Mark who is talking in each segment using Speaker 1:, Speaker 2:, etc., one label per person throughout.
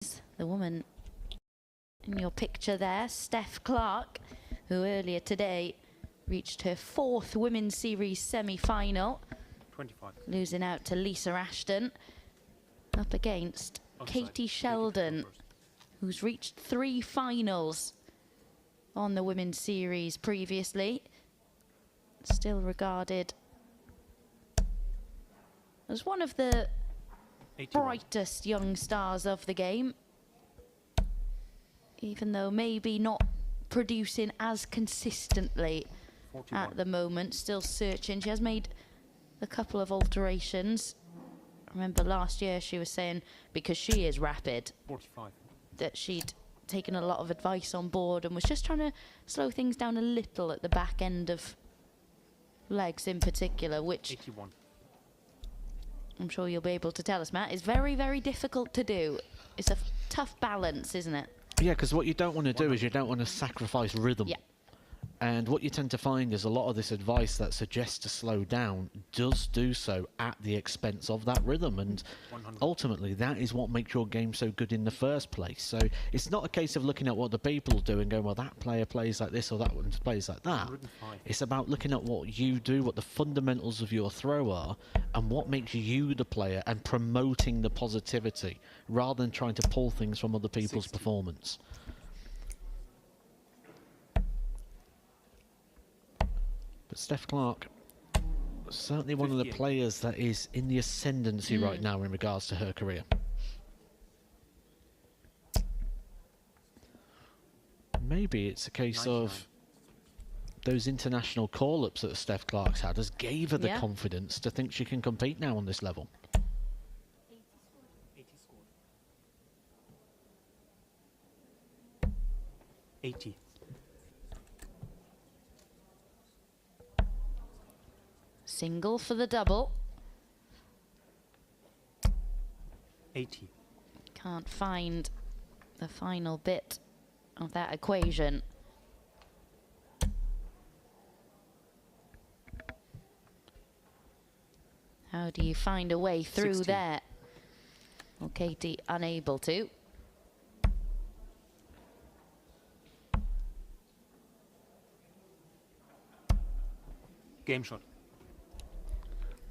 Speaker 1: The woman in your picture there, Steph Clarke, who earlier today reached her 4th Women's Series semi-final,
Speaker 2: 25.
Speaker 1: losing out to Lisa Ashton, up against Katie Sheldon, who's reached 3 finals on the Women's Series previously. Still regarded as one of the
Speaker 2: 81.
Speaker 1: brightest young stars of the game, even though maybe not producing as consistently
Speaker 2: 41.
Speaker 1: at the moment. Still searching. She has made a couple of alterations. I remember last year she was saying, because she is rapid,
Speaker 2: 45.
Speaker 1: that she'd taken a lot of advice on board and was just trying to slow things down a little at the back end of legs in particular, which
Speaker 2: 81.
Speaker 1: I'm sure you'll be able to tell us, Matt, is very, very difficult to do. It's a tough balance, isn't it?
Speaker 3: Yeah, because what you don't want to do is you don't want to sacrifice rhythm.
Speaker 1: Yeah.
Speaker 3: And what you tend to find is a lot of this advice that suggests to slow down does do so at the expense of that rhythm. And
Speaker 2: 100.
Speaker 3: ultimately, that is what makes your game so good in the first place. So it's not a case of looking at what the people do and going, well, that player plays like this or that one plays like that.
Speaker 2: 105.
Speaker 3: It's about looking at what you do, what the fundamentals of your throw are, and what makes you the player, and promoting the positivity rather than trying to pull things from other people's
Speaker 2: 60.
Speaker 3: performance. But Steph Clarke, certainly one of the
Speaker 2: 58.
Speaker 3: players that is in the ascendancy right now in regards to her career. Maybe it's a case
Speaker 2: 99.
Speaker 3: of those international call-ups that Steph Clarke's had has gave her the confidence to think she can compete now on this level.
Speaker 2: 80 scored. 80.
Speaker 1: Single for the double.
Speaker 2: 80.
Speaker 1: Can't find the final bit of that equation. How do you find a way through
Speaker 2: 60.
Speaker 1: there? Well, Katie unable to.
Speaker 2: Game shot.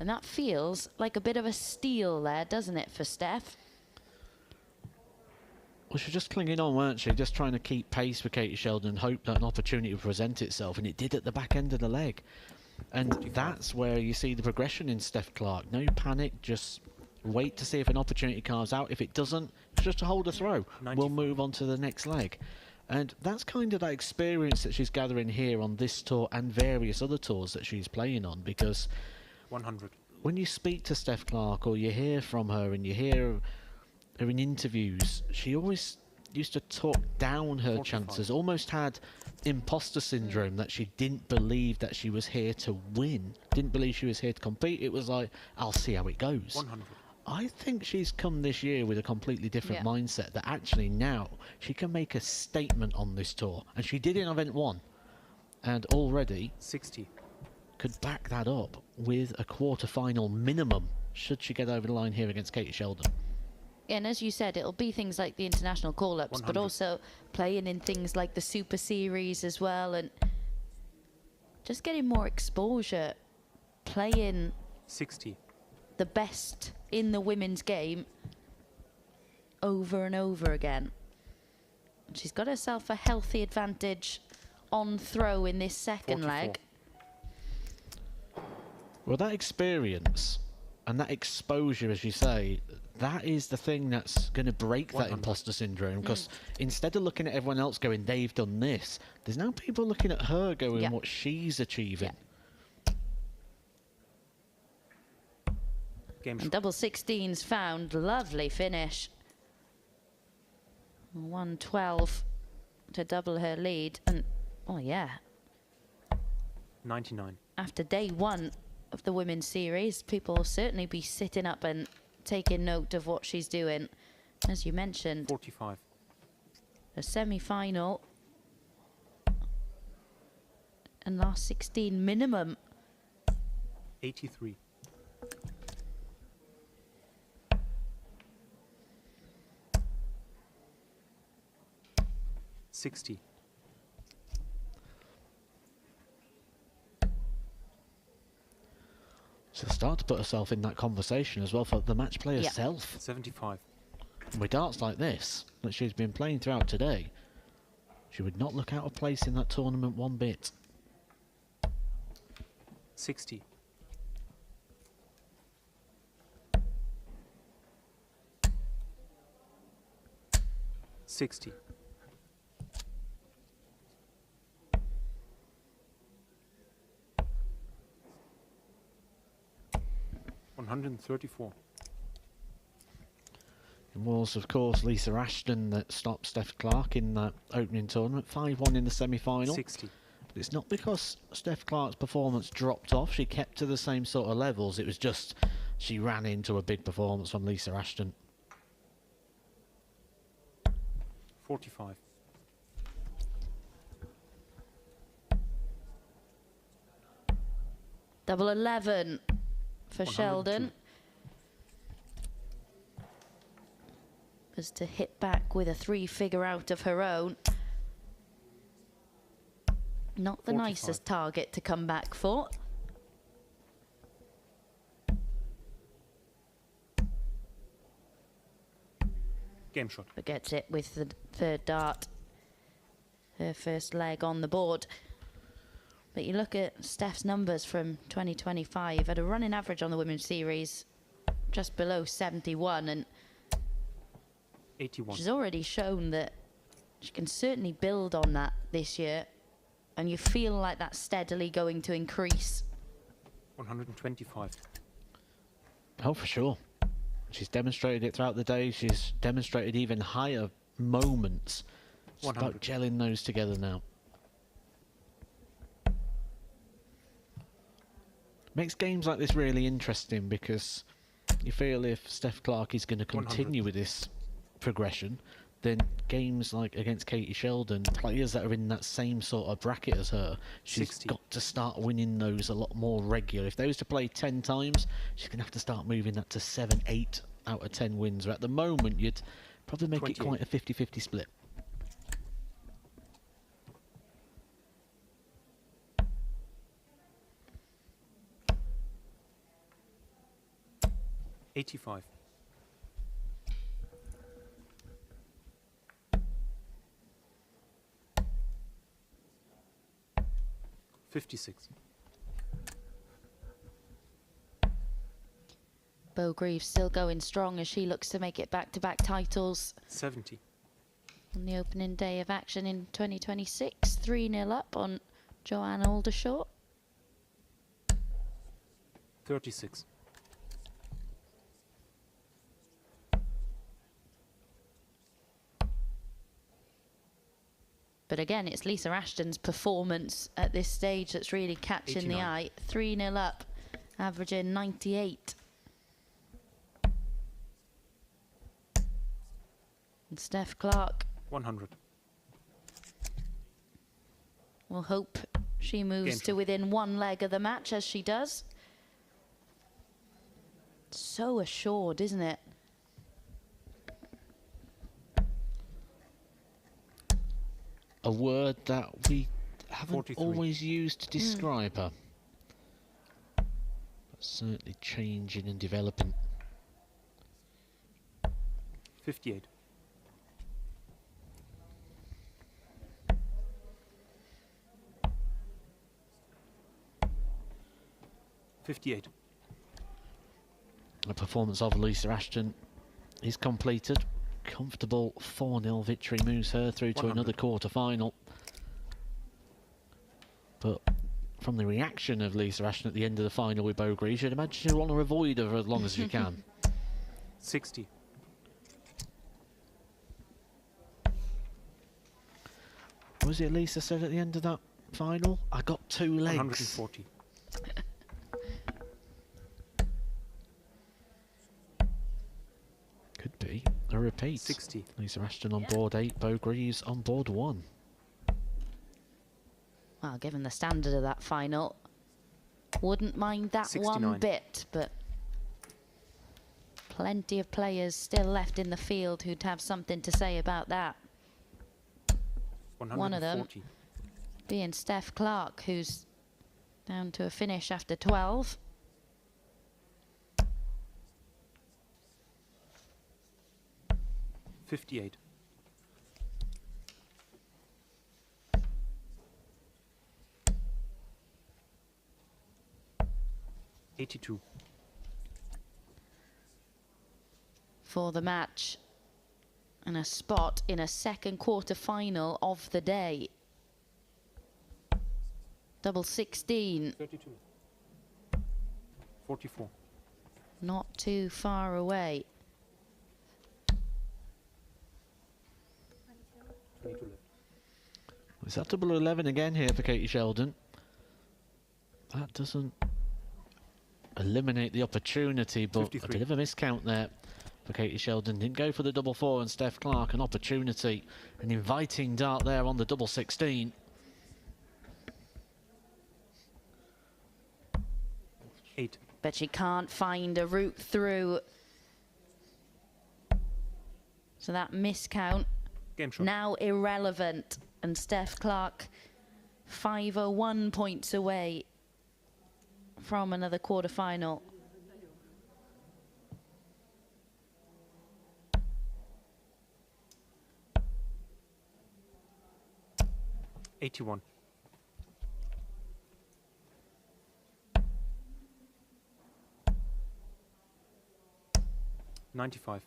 Speaker 1: And that feels like a bit of a steal there, doesn't it, for Steph?
Speaker 3: Well, she was just clinging on, weren't she? Just trying to keep pace with Katie Sheldon and hope that an opportunity would present itself, and it did at the back end of the leg. And that's where you see the progression in Steph Clarke. No panic, just wait to see if an opportunity carves out. If it doesn't, just to hold a throw.
Speaker 2: 94.
Speaker 3: We'll move on to the next leg. And that's kind of that experience that she's gathering here on this tour and various other tours that she's playing on, because
Speaker 2: 100.
Speaker 3: when you speak to Steph Clarke or you hear from her and you hear her in interviews, she always used to talk down her
Speaker 2: 45.
Speaker 3: chances, almost had imposter syndrome, that she didn't believe that she was here to win, didn't believe she was here to compete. It was like, I'll see how it goes.
Speaker 2: 100.
Speaker 3: I think she's come this year with a completely different mindset, that actually now she can make a statement on this tour, and she did in event 1, and already
Speaker 2: 60.
Speaker 3: could back that up with a quarter-final minimum should she get over the line here against Katie Sheldon.
Speaker 1: And as you said, it'll be things like the international call-ups, but
Speaker 2: 100.
Speaker 1: also playing in things like the Super Series as well, and just getting more exposure, playing
Speaker 2: 60.
Speaker 1: the best in the women's game over and over again. And she's got herself a healthy advantage on throw in this second
Speaker 2: 44.
Speaker 1: leg.
Speaker 3: Well, that experience and that exposure, as you say, that is the thing that's going to break
Speaker 2: 100.
Speaker 3: that imposter syndrome, because instead of looking at everyone else going, they've done this, there's now people looking at her going, what she's achieving.
Speaker 2: Game
Speaker 1: And
Speaker 2: shot.
Speaker 1: double 16's found. Lovely finish. 112 to double her lead. And, oh yeah,
Speaker 2: 99.
Speaker 1: after day 1 of the women's series, people will certainly be sitting up and taking note of what she's doing. As you mentioned,
Speaker 2: 45.
Speaker 1: a semi-final and last 16 minimum.
Speaker 2: 83. 60.
Speaker 3: She'll start to put herself in that conversation as well for the match play
Speaker 1: Yeah.
Speaker 3: herself.
Speaker 2: 75.
Speaker 3: With darts like this, that she's been playing throughout today, she would not look out of place in that tournament one bit.
Speaker 2: 60. 60. 134.
Speaker 3: It was, of course, Lisa Ashton that stopped Steph Clarke in that opening tournament, 5-1 in the semi-final.
Speaker 2: 60.
Speaker 3: But it's not because Steph Clarke's performance dropped off. She kept to the same sort of levels. It was just she ran into a big performance from Lisa Ashton.
Speaker 2: 45.
Speaker 1: 11 for
Speaker 2: 102.
Speaker 1: Sheldon. Was to hit back with a 3-figure out of her own. Not the
Speaker 2: 45.
Speaker 1: nicest target to come back for.
Speaker 2: Game shot.
Speaker 1: But gets it with the third dart. Her first leg on the board. But you look at Steph's numbers from 2025 at a running average on the women's series just below 71, and
Speaker 2: 81.
Speaker 1: she's already shown that she can certainly build on that this year, and you feel like that's steadily going to increase.
Speaker 2: 125.
Speaker 3: Oh, for sure. She's demonstrated it throughout the day. She's demonstrated even higher moments. It's about
Speaker 2: 100.
Speaker 3: gelling those together now. Makes games like this really interesting because you feel if Steph Clarke is going to continue
Speaker 2: 100.
Speaker 3: with this progression, then games like against Katie Sheldon, players that are in that same sort of bracket as her, she's
Speaker 2: 60.
Speaker 3: got to start winning those a lot more regular. If they was to play 10 times, she's going to have to start moving that to 7, 8 out of 10 wins. Where at the moment, you'd probably make
Speaker 2: 28.
Speaker 3: it quite a 50-50 split.
Speaker 2: $85. 56.
Speaker 1: Bo Greaves still going strong as she looks to make it back-to-back titles
Speaker 2: 70.
Speaker 1: on the opening day of action in 2026. 3-0 up on Joanne Aldershot.
Speaker 2: 36.
Speaker 1: 'But again, it's Lisa Ashton's performance at this stage that's really catching the
Speaker 2: 89.
Speaker 1: eye. 3-0 up, averaging 98. And Steph Clarke
Speaker 2: 100.
Speaker 1: will hope she moves
Speaker 2: Game
Speaker 1: to
Speaker 2: shot.
Speaker 1: within one leg of the match, as she does. So assured, isn't it?
Speaker 3: A word that we haven't
Speaker 2: 43.
Speaker 3: always used to describe her. But certainly changing and developing.
Speaker 2: 58. 58.
Speaker 3: The performance of Lisa Ashton is completed. Comfortable 4-0 victory moves her through to
Speaker 2: 100.
Speaker 3: another quarter-final. But from the reaction of Lisa Ashton at the end of the final with Bo Greaves, you'd imagine you want to avoid her as long as you can.
Speaker 2: 60.
Speaker 3: What was it Lisa said at the end of that final? I got 2 legs.
Speaker 2: 140.
Speaker 3: Could be a repeat.
Speaker 2: 60.
Speaker 3: Lisa Ashton on board 8, Bo Greaves on board 1.
Speaker 1: Well, given the standard of that final, wouldn't mind that
Speaker 2: 69.
Speaker 1: one bit, but plenty of players still left in the field who'd have something to say about that. One of them
Speaker 2: 140.
Speaker 1: being Steph Clarke, who's down to a finish after 12.
Speaker 2: $58. $82.
Speaker 1: For the match and a spot in a second quarter final of the day. Double 16.
Speaker 2: 32. 44.
Speaker 1: Not too far away.
Speaker 2: 22 left.
Speaker 3: It's that double 11 again here for Katie Sheldon. That doesn't eliminate the opportunity, but
Speaker 2: 53.
Speaker 3: a bit of a miscount there for Katie Sheldon. Didn't go for the double 4, and Steph Clarke an opportunity, an inviting dart there on the double 16.
Speaker 2: $8.
Speaker 1: But she can't find a route through. So that miscount
Speaker 2: Game shot.
Speaker 1: now irrelevant. And Steph Clarke 501 points away from another quarterfinal.
Speaker 2: $81. $95.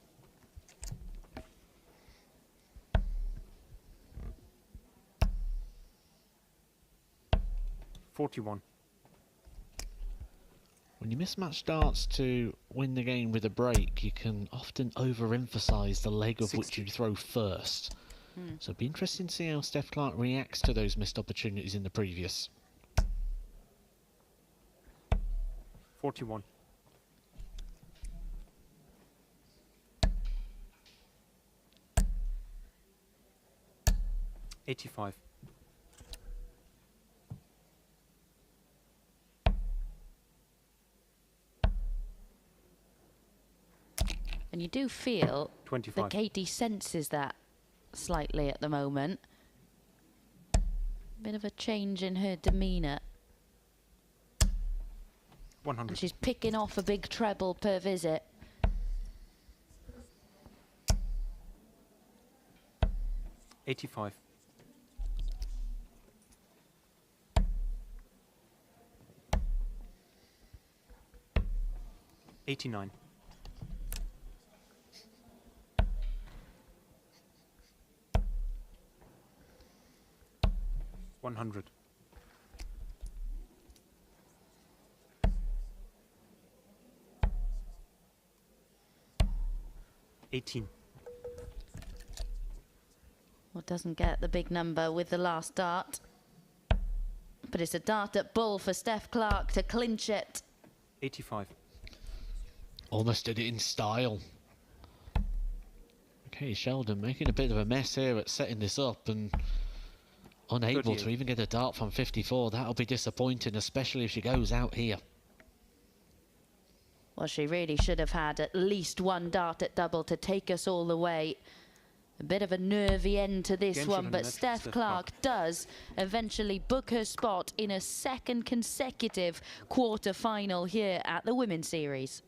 Speaker 2: $41.
Speaker 3: When you mismatch darts to win the game with a break, you can often overemphasize the leg of which
Speaker 2: 60.
Speaker 3: you throw first. So it'd be interesting to see how Steph Clarke reacts to those missed opportunities in the previous.
Speaker 2: 41. $85.
Speaker 1: And you do feel
Speaker 2: 25.
Speaker 1: that Katie senses that slightly at the moment. Bit of a change in her demeanour.
Speaker 2: 100.
Speaker 1: And she's picking off a big treble per visit.
Speaker 2: $85. $89. $100. $18.
Speaker 1: Well, doesn't get the big number with the last dart. But it's a dart at bull for Steph Clarke to clinch it.
Speaker 2: 85.
Speaker 3: Almost did it in style. Okay, Sheldon making a bit of a mess here at setting this up and unable
Speaker 2: 38.
Speaker 3: to even get a dart from 54. That'll be disappointing, especially if she goes out here.
Speaker 1: Well, she really should have had at least one dart at double to take us all the way. A bit of a nervy end to this
Speaker 2: Game
Speaker 1: one,
Speaker 2: shot
Speaker 1: but
Speaker 2: and match,
Speaker 1: Steph
Speaker 2: Steph
Speaker 1: Clarke
Speaker 2: Clarke.
Speaker 1: does eventually book her spot in a second consecutive quarter-final here at the Women's Series.